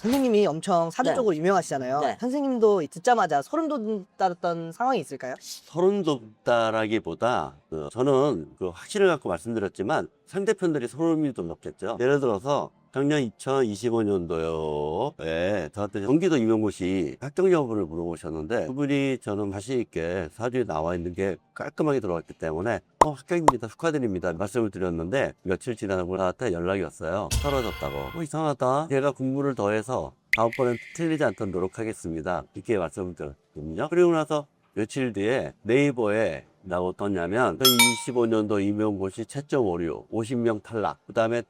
선생님이 엄청 네. 사주적으로 유명하시잖아요. 네. 선생님도 듣자마자 소름 돋았던 상황이 있을까요? 소름 돋다라기보다 저는 그 확신을 갖고 말씀드렸지만 상대편들이 소름이 돋았겠죠. 예를 들어서 작년 2025년도에 저한테 경기도 임용고시 합격 여부를 물어보셨는데 그분이 저는 자신 있게 사주에 나와 있는 게 깔끔하게 들어갔기 때문에 합격입니다, 축하드립니다 말씀을 드렸는데 며칠 지나고 나한테 연락이 왔어요. 떨어졌다고. 이상하다, 제가 공부를 더해서 다음번엔 틀리지 않도록 노력하겠습니다 이렇게 말씀을 드렸거든요. 그리고 나서 며칠 뒤에 네이버에 나고 떴냐면 25년도 임용고시 채점 오류 50명 탈락, 그 다음에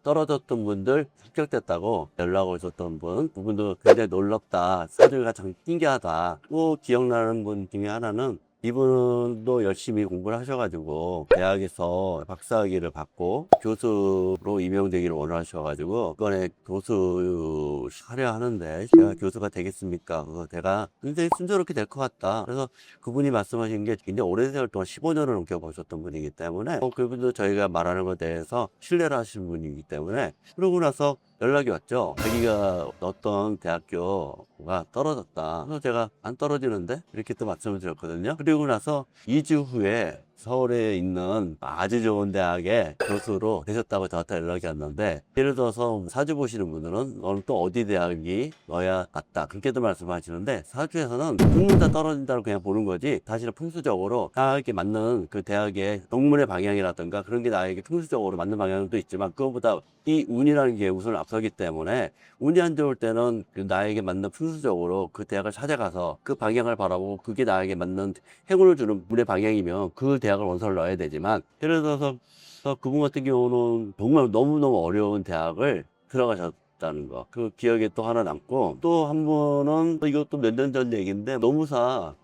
떨어졌던 분들 합격됐다고 연락 오셨던 분, 그분도 굉장히 놀랍다, 사주가 참 신기하다. 또 기억나는 분 중에 하나는 이분도 열심히 공부를 하셔가지고 대학에서 박사학위를 받고 교수로 임용되기를 원하셔가지고 이번에 교수 하려 하는데 제가 교수가 되겠습니까? 그거 제가 굉장히 순조롭게 될 것 같다. 그래서 그분이 말씀하신 게 굉장히 오랜 세월 동안 15년을 넘겨보셨던 분이기 때문에 그분도 저희가 말하는 것에 대해서 신뢰를 하시는 분이기 때문에, 그러고 나서 연락이 왔죠. 자기가 넣었던 대학교가 떨어졌다. 그래서 제가 안 떨어지는데 이렇게 또 말씀을 드렸거든요. 그리고 나서 2주 후에 서울에 있는 아주 좋은 대학의 교수로 되셨다고 저한테 연락이 왔는데, 예를 들어서 사주 보시는 분들은 너는 또 어디 대학이 넣어야 맞다 그렇게도 말씀하시는데, 사주에서는 둘 다 떨어진다고 그냥 보는 거지 사실은 풍수적으로 나에게 맞는 그 대학의 동문의 방향이라든가 그런 게 나에게 풍수적으로 맞는 방향도 있지만 그것보다 이 운이라는 게 우선 앞서기 때문에, 운이 안 좋을 때는 그 나에게 맞는 풍수적으로 그 대학을 찾아가서 그 방향을 바라보고 그게 나에게 맞는 행운을 주는 운의 방향이면 그 대학을 원서를 넣어야 되지만, 예를 들어서 그분 같은 경우는 정말 너무너무 어려운 대학을 들어가셨다는 거, 그 기억에 또 하나 남고, 또 한 분은 이것도 몇 년 전 얘기인데 노무사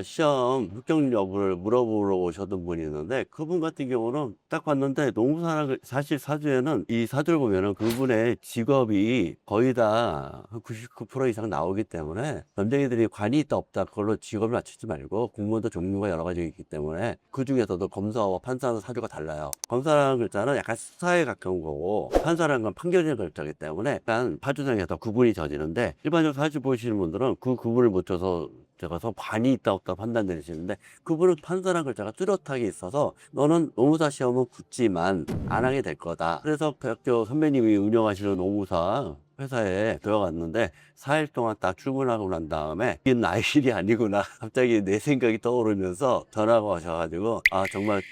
시험 합격 여부를 물어보러 오셨던 분이 있는데, 그분 같은 경우는 딱 봤는데 노무사랑 사실 사주에는 이 사주를 보면은 그분의 직업이 거의 다 99% 이상 나오기 때문에 점쟁이들이 관이 있다 없다 그걸로 직업을 맞추지 말고, 공무원도 종류가 여러 가지 있기 때문에 그 중에서도 검사와 판사는 사주가 달라요. 검사라는 글자는 약간 수사에 가까운 거고 판사라는 건 판결의 글자이기 때문에 약간 파주상에서 구분이 져지는데, 일반적으로 사주 보시는 분들은 그 구분을 못 쳐서 제가서 관이 있다 없다 판단 내리시는데, 그분은 판사라는 글자가 뚜렷하게 있어서 너는 노무사 시험은 굳지만 안 하게 될 거다. 그래서 대학교 선배님이 운영하시는 노무사 회사에 들어갔는데 4일 동안 딱 출근하고 난 다음에 이게 나의 일이 아니구나 갑자기 내 생각이 떠오르면서 전화가 오셔가지고 정말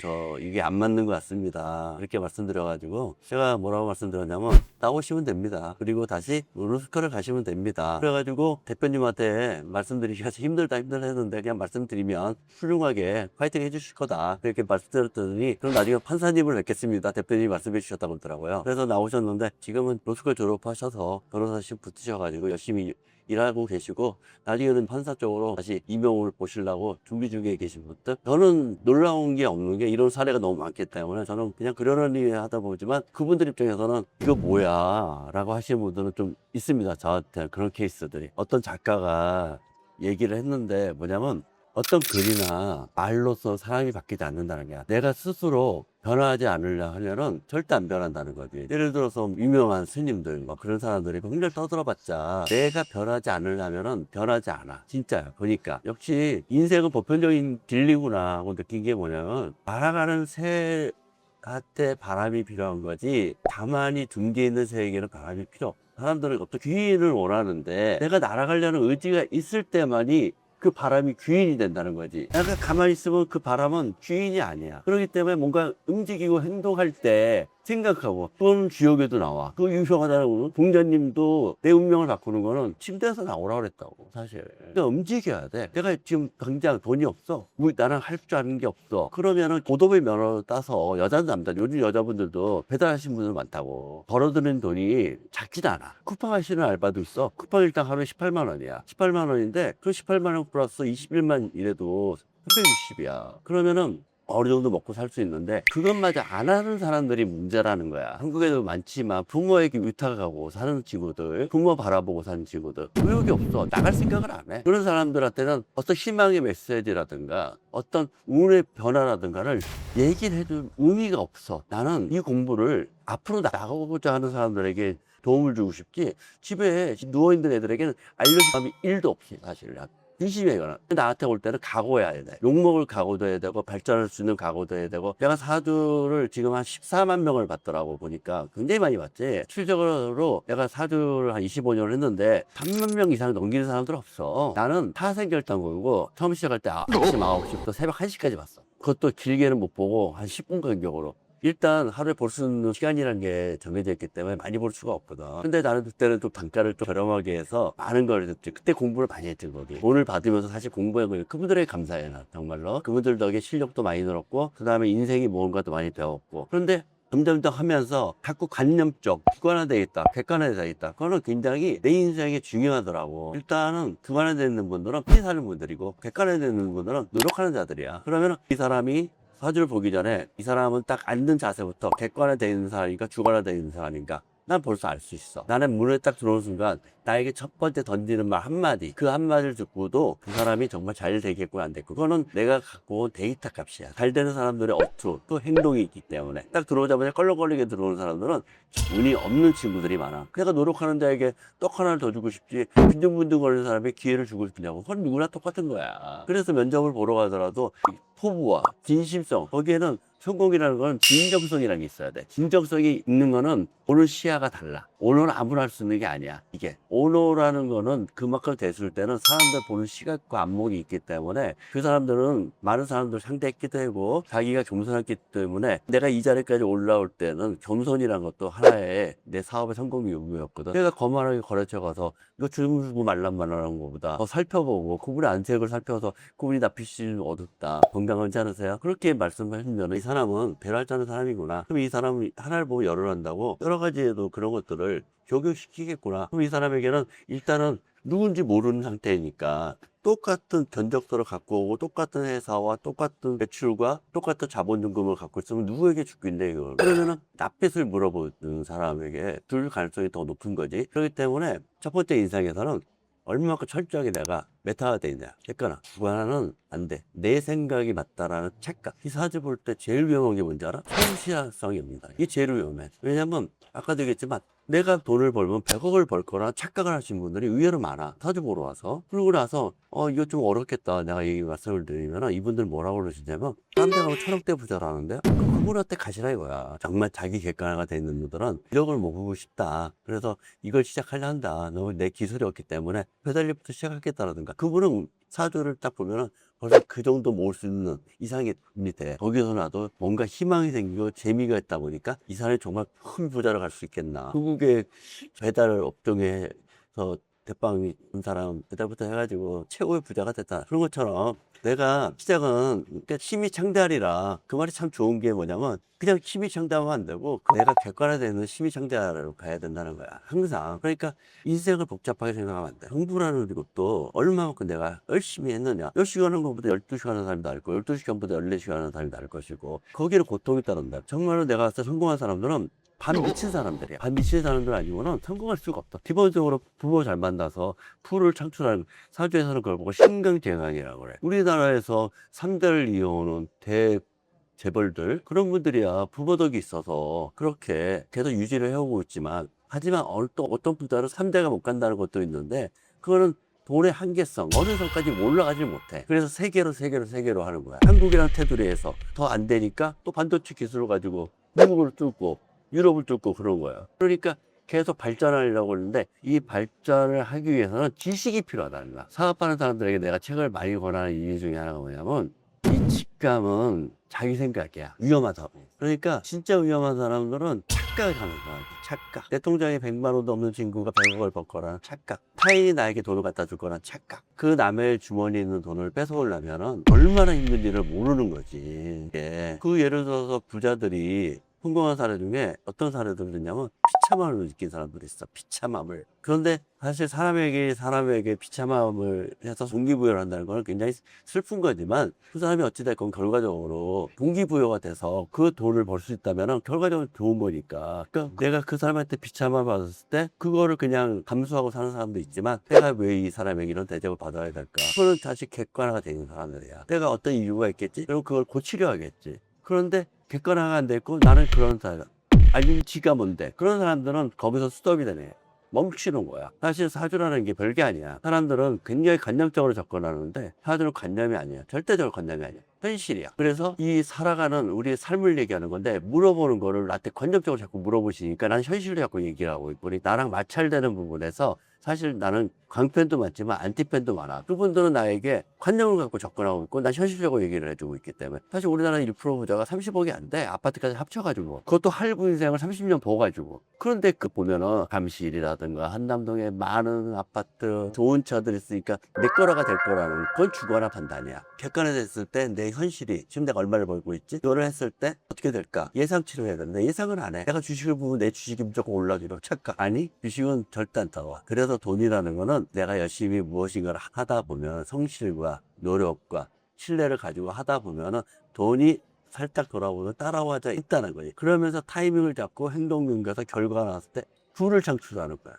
이게 안 맞는 것 같습니다 이렇게 말씀드려가지고, 제가 뭐라고 말씀드렸냐면 나오시면 됩니다, 그리고 다시 로스쿨을 가시면 됩니다. 그래가지고 대표님한테 말씀드리기가 힘들다 했는데 그냥 말씀드리면 훌륭하게 파이팅 해주실 거다 그렇게 말씀드렸더니, 그럼 나중에 판사님을 뵙겠습니다 대표님이 말씀해 주셨다고 그러더라고요. 그래서 나오셨는데 지금은 로스쿨 졸업하셔서 변호사 시험 붙으셔가지고 열심히 일하고 계시고, 나중에는 판사 쪽으로 다시 임용을 보시려고 준비 중에 계신 분들, 저는 놀라운 게 없는 게 이런 사례가 너무 많기 때문에 저는 그냥 그러려니 하다 보지만, 그분들 입장에서는 이거 뭐야 라고 하시는 분들은 좀 있습니다. 저한테 그런 케이스들이. 어떤 작가가 얘기를 했는데 뭐냐면, 어떤 글이나 말로써 사람이 바뀌지 않는다는 거야. 내가 스스로 변하지 않으려 하면은 절대 안 변한다는 거지. 예를 들어서 유명한 스님들 뭐 그런 사람들이 굉장히 떠들어봤자 내가 변하지 않으려면은 변하지 않아. 진짜야. 보니까 역시 인생은 보편적인 진리구나 하고 느낀 게 뭐냐면, 날아가는 새한테 바람이 필요한 거지 가만히 둔 게 있는 새에게는 바람이 필요 없어. 사람들은 어떤 귀인을 원하는데 내가 날아가려는 의지가 있을 때만이 그 바람이 귀인이 된다는 거지. 내가 가만히 있으면 그 바람은 귀인이 아니야. 그렇기 때문에 뭔가 움직이고 행동할 때 생각하고, 그건 지옥에도 나와. 그 유명하다는 거는 공자님도 내 운명을 바꾸는 거는 침대에서 나오라고 그랬다고. 사실 내가 움직여야 돼. 내가 지금 당장 돈이 없어, 나랑 할 줄 아는 게 없어, 그러면은 고도의 면허를 따서, 여자 남자 요즘 여자분들도 배달하시는 분들 많다고, 벌어들이는 돈이 작진 않아. 쿠팡 하시는 알바도 있어. 쿠팡 일당 하루에 18만 원이야 18만 원인데 그 18만 원 플러스 21만 일해도 360이야 그러면은 어느 정도 먹고 살 수 있는데, 그것마저 안 하는 사람들이 문제라는 거야. 한국에도 많지만 부모에게 위탁하고 사는 친구들, 부모 바라보고 사는 친구들, 의욕이 없어. 나갈 생각을 안 해. 그런 사람들한테는 어떤 희망의 메시지라든가 어떤 운의 변화라든가를 얘기를 해줄 의미가 없어. 나는 이 공부를 앞으로 나가고자 하는 사람들에게 도움을 주고 싶지 집에 누워있는 애들에게는 알려줄 마음이 1도 없지 사실. 의심해거나 나한테 올 때는 각오해야 돼. 욕먹을 각오도 해야 되고 발전할 수 있는 각오도 해야 되고. 내가 사주를 지금 한 14만 명을 받더라고 보니까 굉장히 많이 받지. 실적으로 내가 사주를 한 25년을 했는데 3만 명 이상 넘기는 사람들 없어. 나는 타생결단고이고 처음 시작할 때 아침 9시부터 새벽 1시까지 봤어. 그것도 길게는 못 보고 한 10분 간격으로. 일단 하루에 볼 수 있는 시간이라는 게 정해져 있기 때문에 많이 볼 수가 없거든. 근데 나는 그때는 좀 단가를 좀 저렴하게 해서 많은 걸 했지. 그때 공부를 많이 했지 거기. 돈을 받으면서 사실 공부한 거예요. 그분들에게 감사해 나 정말로. 그분들 덕에 실력도 많이 늘었고 그 다음에 인생이 뭔가도 많이 배웠고. 그런데 점점 더 하면서 자꾸 관념적 객관화되어 있다, 객관화되어 있다. 그거는 굉장히 내 인생에 중요하더라고. 일단은 객관화되어 있는 분들은 피해 사는 분들이고 객관화되어 있는 분들은 노력하는 자들이야. 그러면 이 사람이 사주를 보기 전에 이 사람은 딱 앉는 자세부터 객관화되어 있는 사람인가 주관화되어 있는 사람인가 난 벌써 알 수 있어. 나는 문에 딱 들어오는 순간 나에게 첫 번째 던지는 말 한마디, 그 한마디를 듣고도 그 사람이 정말 잘 되겠고 안 되겠고, 그거는 내가 갖고 온 데이터 값이야. 잘 되는 사람들의 어투 또 행동이 있기 때문에 딱 들어오자마자 껄렁껄렁하게 들어오는 사람들은 운이 없는 친구들이 많아. 그러니까 노력하는 자에게 떡 하나를 더 주고 싶지 빈둥빈둥 거리는 사람에게 기회를 주고 싶냐고. 그건 누구나 똑같은 거야. 그래서 면접을 보러 가더라도 포부와 진심성, 거기에는 성공이라는 건 진정성이라는 게 있어야 돼. 진정성이 있는 거는 오늘 시야가 달라. 오너는 아무나 할 수 있는 게 아니야. 이게 오너라는 거는 그만큼 됐을 때는 사람들 보는 시각과 안목이 있기 때문에 그 사람들은 많은 사람들 상대했기도 하고 자기가 겸손했기 때문에 내가 이 자리까지 올라올 때는 겸손이라는 것도 하나의 내 사업의 성공 요구였거든. 내가 거만하게 거래처 가서 이거 주고 말란말란한 것보다 더 살펴보고 그분의 안색을 살펴서 그분이 낯빛이 어둡다, 건강하지 않으세요? 그렇게 말씀하시면 이 사람은 배려하지 않는 사람이구나. 그럼 이 사람이 하나를 보고 열을 한다고 여러 가지에도 그런 것들을 적용시키겠구나. 그럼 이 사람에게는 일단은 누군지 모르는 상태이니까 똑같은 견적서를 갖고 오고 똑같은 회사와 똑같은 매출과 똑같은 자본금을 갖고 있으면 누구에게 죽긴데 이걸. 그러면은 낯빛을 물어보는 사람에게 줄 가능성이 더 높은 거지. 그렇기 때문에 첫 번째 인상에서는 얼마만큼 철저하게 내가 메타가 돼 있냐. 했거나 주관하는 안 돼. 내 생각이 맞다라는 착각. 이 사주 볼 때 제일 위험한 게 뭔지 알아? 성실성입니다. 이게 제일 위험해. 왜냐면 아까도 얘기했지만 내가 돈을 벌면 100억을 벌 거라 착각을 하신 분들이 의외로 많아. 사주 보러 와서. 그러고 나서 이거 좀 어렵겠다. 내가 이 말씀을 드리면 이분들 뭐라고 그러시냐면 딴 데 가면 1000억대 부자라는데 그분한테 가시라 이거야. 정말 자기 객관화가 돼 있는 분들은 1억을 모으고 싶다. 그래서 이걸 시작하려 한다. 너무 내 기술이 없기 때문에 배달일부터 시작하겠다라든가. 그분은 사주를 딱 보면은 벌써 그 정도 모을 수 있는 이상의 돈이 돼. 거기서 나도 뭔가 희망이 생기고 재미가 있다 보니까 이 사람이 정말 큰 부자로 갈 수 있겠나. 한국의 배달 업종에서 대빵이 온 사람 배달부터 해가지고 최고의 부자가 됐다. 그런 것처럼 내가 시작은 그러니까 취미 창달이라 그 말이 참 좋은 게 뭐냐면 그냥 취미 창달하면 안 되고 내가 객관화되는 취미 창달로 가야 된다는 거야. 항상. 그러니까 인생을 복잡하게 생각하면 안 돼. 공부라는 것도 얼마만큼 내가 열심히 했느냐. 10시간 하는 것보다 12시간 하는 사람이 나을 거고 12시간보다 14시간 하는 사람이 나을 것이고 거기는 고통이 따른다. 정말로 내가 봤을 때 성공한 사람들은 반 미친 사람들이야. 반 미친 사람들 아니고는 성공할 수가 없다. 기본적으로 부모 잘 만나서 풀을 창출하는 사주에서는 그걸 보고 신강재강이라고 그래. 우리나라에서 3대를 이어오는 재벌들 그런 분들이야 부모 덕이 있어서 그렇게 계속 유지를 해오고 있지만 하지만 어떤 부자는 3대가 못 간다는 것도 있는데 그거는 돈의 한계성 어느 선까지 올라가지 못해. 그래서 세계로 하는 거야. 한국이랑 테두리에서 더 안 되니까 또 반도체 기술을 가지고 미국을 뚫고 유럽을 뚫고 그런 거야. 그러니까 계속 발전하려고 하는데 이 발전을 하기 위해서는 지식이 필요하다는 거야. 사업하는 사람들에게 내가 책을 많이 권하는 이유 중에 하나가 뭐냐면 이 직감은 자기 생각이야. 위험하다고. 그러니까 진짜 위험한 사람들은 착각을 하는 거야. 착각. 내 통장에 100만 원도 없는 친구가 100억을 벌 거라는 착각. 타인이 나에게 돈을 갖다 줄 거라는 착각. 그 남의 주머니에 있는 돈을 뺏어오려면 얼마나 힘든지를 모르는 거지. 이게. 그 예를 들어서 부자들이 성공한 사례 중에 어떤 사례들을 듣냐면 비참함을 느낀 사람들이 있어. 비참함을. 그런데 사실 사람에게 비참함을 해서 동기부여를 한다는 건 굉장히 슬픈 거지만 그 사람이 어찌됐건 결과적으로 동기부여가 돼서 그 돈을 벌 수 있다면 결과적으로 좋은 거니까. 그러니까 내가 그 사람한테 비참함을 받았을 때 그거를 그냥 감수하고 사는 사람도 있지만 내가 왜 이 사람에게 이런 대접을 받아야 될까? 그거는 다시 객관화가 되는 사람들이야. 내가 어떤 이유가 있겠지? 그럼 그걸 고치려 하겠지. 그런데 객관화가 안 됐고 나는 그런 사람 아니면 지가 뭔데. 그런 사람들은 거기서 스톱이 되네. 멈추는 거야. 사실 사주라는 게 별게 아니야. 사람들은 굉장히 관념적으로 접근하는데 사주는 관념이 아니야. 절대적으로 관념이 아니야. 현실이야. 그래서 이 살아가는 우리의 삶을 얘기하는 건데 물어보는 거를 나한테 관념적으로 자꾸 물어보시니까 난 현실을 자꾸 얘기를 하고 있고 나랑 마찰되는 부분에서 사실 나는 광편도 많지만 안티편도 많아. 그분들은 나에게 관념을 갖고 접근하고 있고 난 현실적으로 얘기를 해주고 있기 때문에 사실 우리나라 1% 부자가 30억이 안 돼. 아파트까지 합쳐가지고 그것도 할부 인생을 30년 보가지고. 그런데 그 보면은 잠실이라든가 한남동에 많은 아파트 좋은 차들 있으니까 내 거라가 될 거라는 그건 주거나 판단이야. 객관화됐을 때 내 현실이 지금 내가 얼마를 벌고 있지? 이거를 했을 때 어떻게 될까? 예상치를 해야 되는데 예상을 안 해. 내가 주식을 보면 내 주식이 무조건 올라주려 착각. 아니 주식은 절대 안 따라와. 그래서 돈이라는 거는 내가 열심히 무엇인가를 하다 보면 성실과 노력과 신뢰를 가지고 하다 보면은 돈이 살짝 돌아오면 따라와져 있다는 거지. 그러면서 타이밍을 잡고 행동 능가서 결과가 나왔을 때 부를 창출하는 거야.